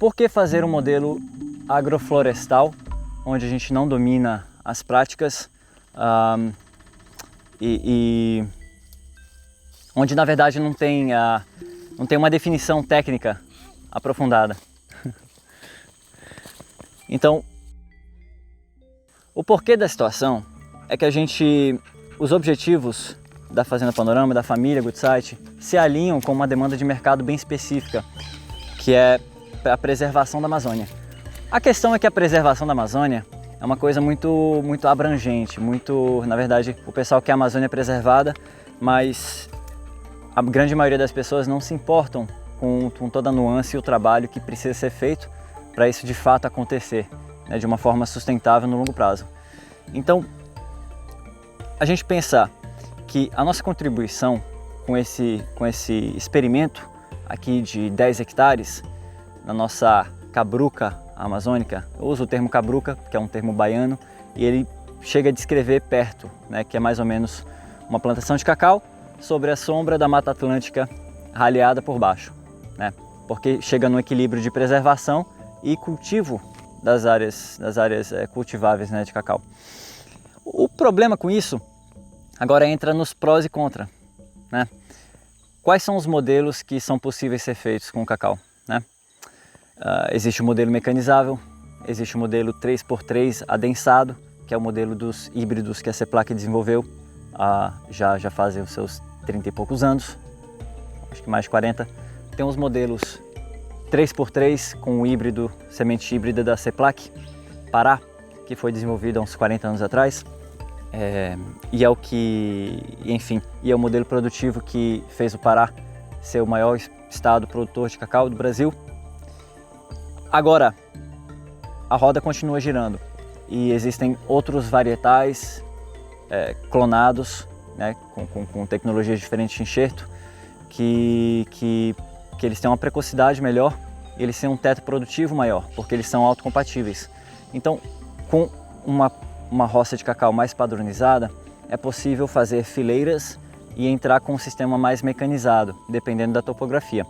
por que fazer um modelo agroflorestal, onde a gente não domina as práticas e onde na verdade não tem uma definição técnica aprofundada. Então, o porquê da situação é que os objetivos da Fazenda Panorama, da família Goodsite, se alinham com uma demanda de mercado bem específica, que é a preservação da Amazônia. A questão é que a preservação da Amazônia é uma coisa muito abrangente, na verdade, o pessoal quer a Amazônia preservada, mas a grande maioria das pessoas não se importam com toda a nuance e o trabalho que precisa ser feito para isso de fato acontecer, né, de uma forma sustentável no longo prazo. Então, a gente pensar que a nossa contribuição com esse experimento aqui de 10 hectares na nossa cabruca amazônica, eu uso o termo cabruca, que é um termo baiano, e ele chega a descrever perto, né, que é mais ou menos uma plantação de cacau sobre a sombra da Mata Atlântica raleada por baixo, né, porque chega no equilíbrio de preservação e cultivo das áreas cultiváveis, né, de cacau. O problema com isso agora entra nos prós e contras, né? Quais são os modelos que são possíveis ser feitos com o cacau, né? Existe o modelo mecanizável, existe o modelo 3x3 adensado, que é o modelo dos híbridos que a CEPLAC desenvolveu já fazem os seus 30 e poucos anos, acho que mais de 40. Tem os modelos 3x3 com o híbrido, semente híbrida da CEPLAC Pará, que foi desenvolvido há uns 40 anos atrás. E é o modelo produtivo que fez o Pará ser o maior estado produtor de cacau do Brasil. Agora, a roda continua girando e existem outros varietais clonados, né, com tecnologias diferentes de enxerto, que eles têm uma precocidade melhor e eles têm um teto produtivo maior, porque eles são autocompatíveis. Então, com uma roça de cacau mais padronizada, é possível fazer fileiras e entrar com um sistema mais mecanizado, dependendo da topografia.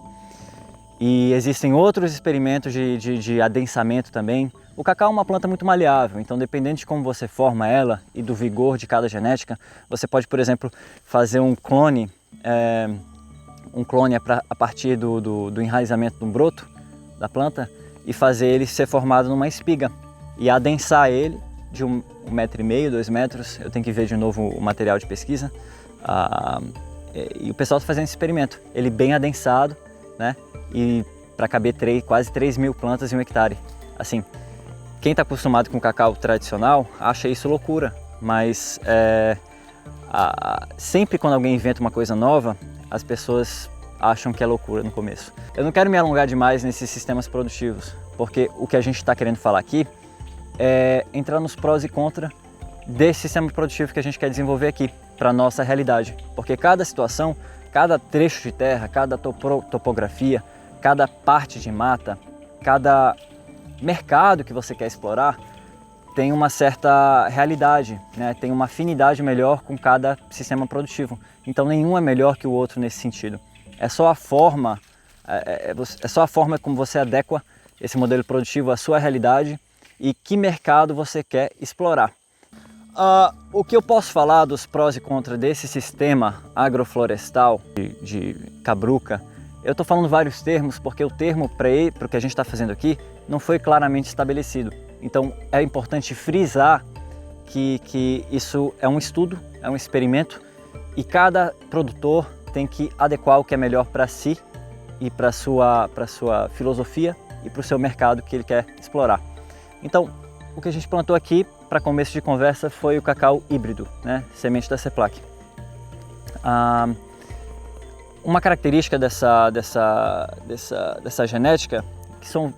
E existem outros experimentos de adensamento também. O cacau é uma planta muito maleável, então dependendo de como você forma ela e do vigor de cada genética, você pode, por exemplo, fazer um clone a partir do enraizamento de um broto da planta e fazer ele ser formado numa espiga e adensar ele de 1,5 metro, 2 metros, eu tenho que ver de novo o material de pesquisa, e o pessoal está fazendo esse experimento, ele bem adensado, né, e para caber quase 3 mil plantas em 1 hectare. Assim, quem está acostumado com cacau tradicional acha isso loucura, mas sempre quando alguém inventa uma coisa nova, as pessoas acham que é loucura no começo. Eu não quero me alongar demais nesses sistemas produtivos, porque o que a gente está querendo falar aqui é entrar nos prós e contras desse sistema produtivo que a gente quer desenvolver aqui para a nossa realidade, porque cada situação, cada trecho de terra, cada topografia, cada parte de mata, cada mercado que você quer explorar tem uma certa realidade, né? Tem uma afinidade melhor com cada sistema produtivo, então nenhum é melhor que o outro nesse sentido. É só a forma como você adequa esse modelo produtivo à sua realidade e que mercado você quer explorar. O que eu posso falar dos prós e contras desse sistema agroflorestal de cabruca, eu estou falando vários termos porque o termo para o que a gente está fazendo aqui não foi claramente estabelecido. Então é importante frisar que isso é um estudo, é um experimento e cada produtor tem que adequar o que é melhor para si e para sua filosofia e para o seu mercado que ele quer explorar. Então, o que a gente plantou aqui para começo de conversa foi o cacau híbrido, né? Semente da CEPLAC. Uma característica dessa genética, que são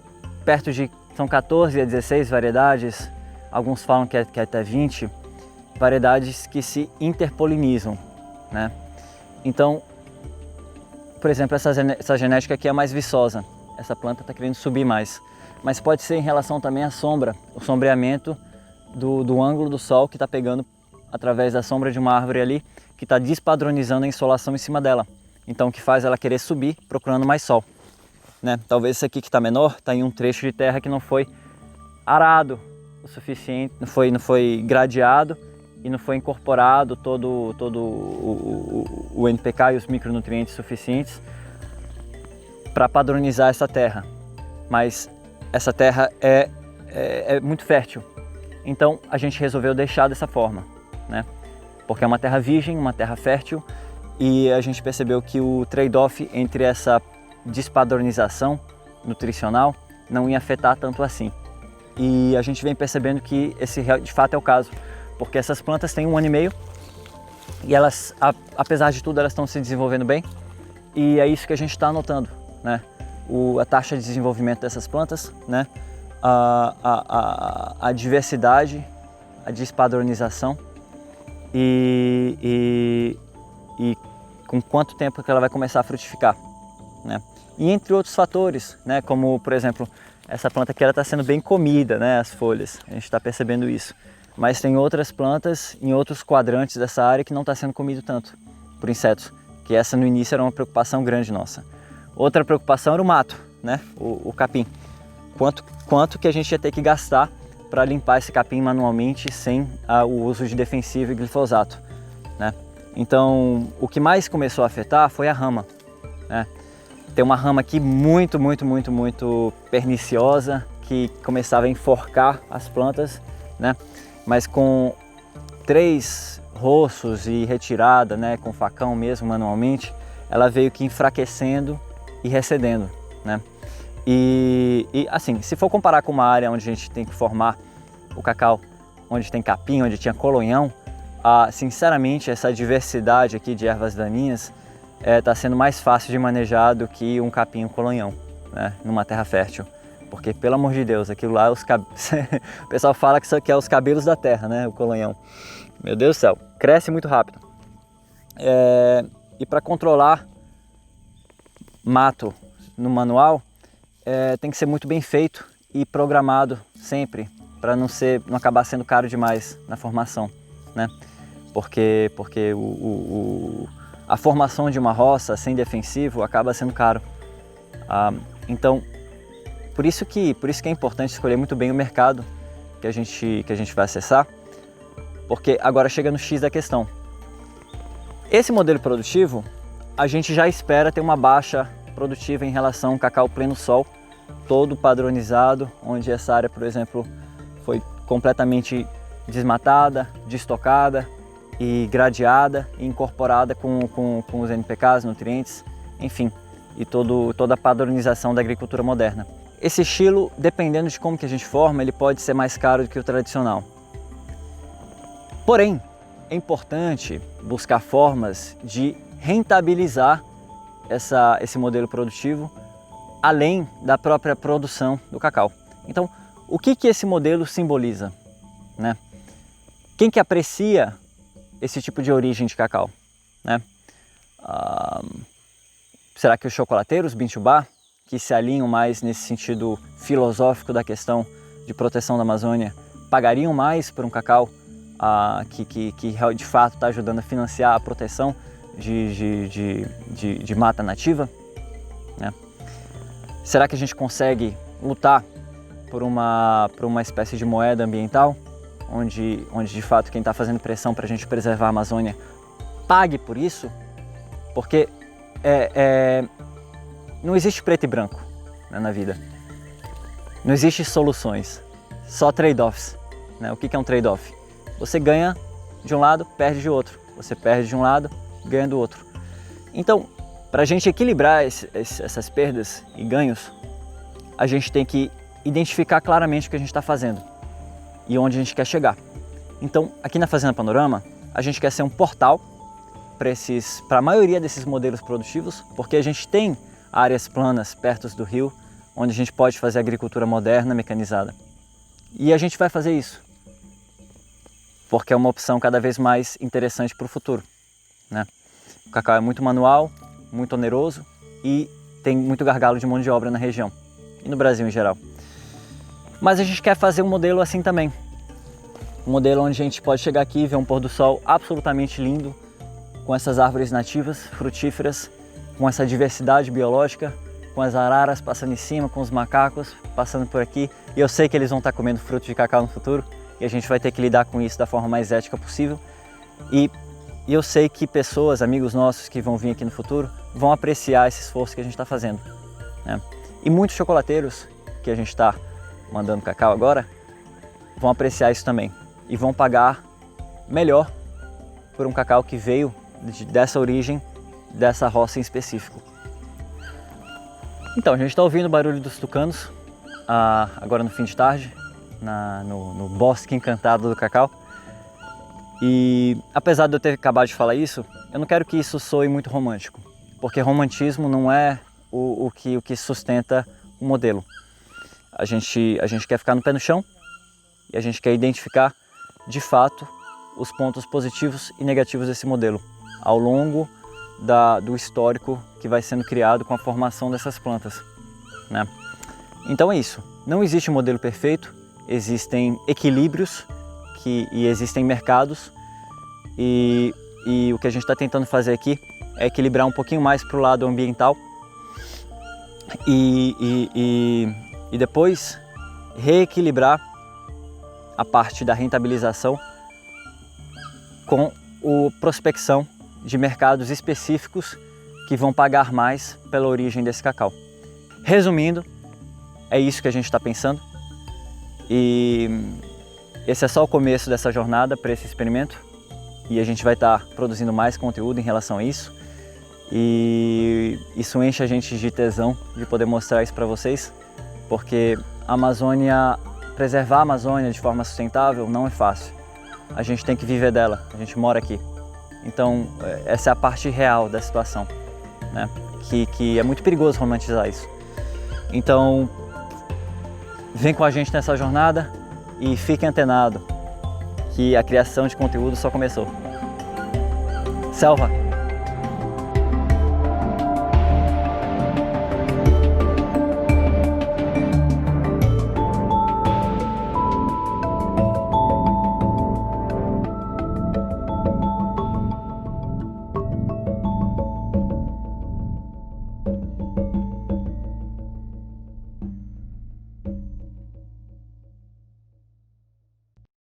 14 a 16 variedades, alguns falam que é até 20 variedades que se interpolinizam, né? Então, por exemplo, essa genética aqui é mais viçosa, essa planta está querendo subir mais, mas pode ser em relação também à sombra, o sombreamento do ângulo do sol que está pegando através da sombra de uma árvore ali, que está despadronizando a insolação em cima dela, então que faz ela querer subir procurando mais sol, né? Talvez esse aqui que está menor, está em um trecho de terra que não foi arado o suficiente, não foi gradeado e não foi incorporado todo o NPK e os micronutrientes suficientes para padronizar essa terra. Mas essa terra é muito fértil, então a gente resolveu deixar dessa forma, né? Porque é uma terra virgem, uma terra fértil, e a gente percebeu que o trade-off entre essa despadronização nutricional não ia afetar tanto assim. E a gente vem percebendo que esse de fato é o caso, porque essas plantas têm 1 ano e meio e elas, apesar de tudo, elas estão se desenvolvendo bem, e é isso que a gente está notando, né? A taxa de desenvolvimento dessas plantas, né? A diversidade, a despadronização e com quanto tempo que ela vai começar a frutificar, né? E entre outros fatores, né? Como, por exemplo, essa planta aqui está sendo bem comida, né? As folhas, a gente está percebendo isso. Mas tem outras plantas em outros quadrantes dessa área que não está sendo comido tanto por insetos, que essa no início era uma preocupação grande nossa. Outra preocupação era o mato, né? O capim. Quanto que a gente ia ter que gastar para limpar esse capim manualmente sem o uso de defensivo e glifosato, né? Então, o que mais começou a afetar foi a rama, né? Tem uma rama aqui muito perniciosa que começava a enforcar as plantas, né? Mas com 3 roços e retirada, né, com facão mesmo manualmente, ela veio que enfraquecendo e recedendo, né? E assim, se for comparar com uma área onde a gente tem que formar o cacau, onde tem capim, onde tinha colonhão, sinceramente essa diversidade aqui de ervas daninhas está sendo mais fácil de manejar do que um capim e um colonhão, né, numa terra fértil. Porque, pelo amor de Deus, aquilo lá, o pessoal fala que isso aqui é os cabelos da terra, né, o colonhão. Meu Deus do céu, cresce muito rápido. E para controlar mato no manual, tem que ser muito bem feito e programado sempre, para não acabar sendo caro demais na formação, né? Porque a formação de uma roça sem defensivo acaba sendo caro. Então, por isso que é importante escolher muito bem o mercado que a gente vai acessar, porque agora chega no X da questão. Esse modelo produtivo, a gente já espera ter uma baixa produtiva em relação ao cacau pleno sol, todo padronizado, onde essa área, por exemplo, foi completamente desmatada, destocada e gradeada e incorporada com os NPKs, nutrientes, enfim, e toda a padronização da agricultura moderna. Esse estilo, dependendo de como que a gente forma, ele pode ser mais caro do que o tradicional. Porém, é importante buscar formas de rentabilizar esse modelo produtivo além da própria produção do cacau. Então, o que esse modelo simboliza, né? Quem que aprecia esse tipo de origem de cacau, né? Será que os chocolateiros, Bintubá, que se alinham mais nesse sentido filosófico da questão de proteção da Amazônia, pagariam mais por um cacau que de fato está ajudando a financiar a proteção de mata nativa, né? Será que a gente consegue lutar por uma espécie de moeda ambiental, onde de fato quem está fazendo pressão para a gente preservar a Amazônia pague por isso? Porque não existe preto e branco, né, na vida. Não existe soluções, só trade-offs, né? O que é um trade-off? Você ganha de um lado, perde de outro. Você perde de um lado, ganha do outro. Então, para a gente equilibrar essas perdas e ganhos, a gente tem que identificar claramente o que a gente está fazendo e onde a gente quer chegar. Então, aqui na Fazenda Panorama, a gente quer ser um portal para a maioria desses modelos produtivos, porque a gente tem áreas planas perto do rio, onde a gente pode fazer agricultura moderna, mecanizada. E a gente vai fazer isso, porque é uma opção cada vez mais interessante para o futuro, né? O cacau é muito manual, muito oneroso e tem muito gargalo de mão de obra na região e no Brasil em geral. Mas a gente quer fazer um modelo assim também. Um modelo onde a gente pode chegar aqui e ver um pôr do sol absolutamente lindo, com essas árvores nativas, frutíferas, com essa diversidade biológica com as araras passando em cima, com os macacos passando por aqui. E eu sei que eles vão estar comendo frutos de cacau no futuro e a gente vai ter que lidar com isso da forma mais ética possível. E eu sei que pessoas, amigos nossos que vão vir aqui no futuro, vão apreciar esse esforço que a gente está fazendo, né? E muitos chocolateiros que a gente está mandando cacau agora vão apreciar isso também e vão pagar melhor por um cacau que veio dessa origem, dessa roça em específico. Então, a gente está ouvindo o barulho dos tucanos agora no fim de tarde, no bosque encantado do cacau. E apesar de eu ter acabado de falar isso, eu não quero que isso soe muito romântico, porque romantismo não é o que sustenta o modelo. A gente quer ficar no pé no chão e a gente quer identificar de fato os pontos positivos e negativos desse modelo ao longo do histórico que vai sendo criado com a formação dessas plantas, né? Então é isso, não existe um modelo perfeito, existem equilíbrios e existem mercados e o que a gente está tentando fazer aqui é equilibrar um pouquinho mais para o lado ambiental e depois reequilibrar a parte da rentabilização com a prospecção de mercados específicos que vão pagar mais pela origem desse cacau. Resumindo, é isso que a gente está pensando e esse é só o começo dessa jornada para esse experimento e a gente vai estar produzindo mais conteúdo em relação a isso e isso enche a gente de tesão de poder mostrar isso para vocês, porque preservar a Amazônia de forma sustentável não é fácil. A gente tem que viver dela, a gente mora aqui. Então essa é a parte real da situação, né? Que é muito perigoso romantizar isso. Então vem com a gente nessa jornada e fique antenado que a criação de conteúdo só começou. Selva!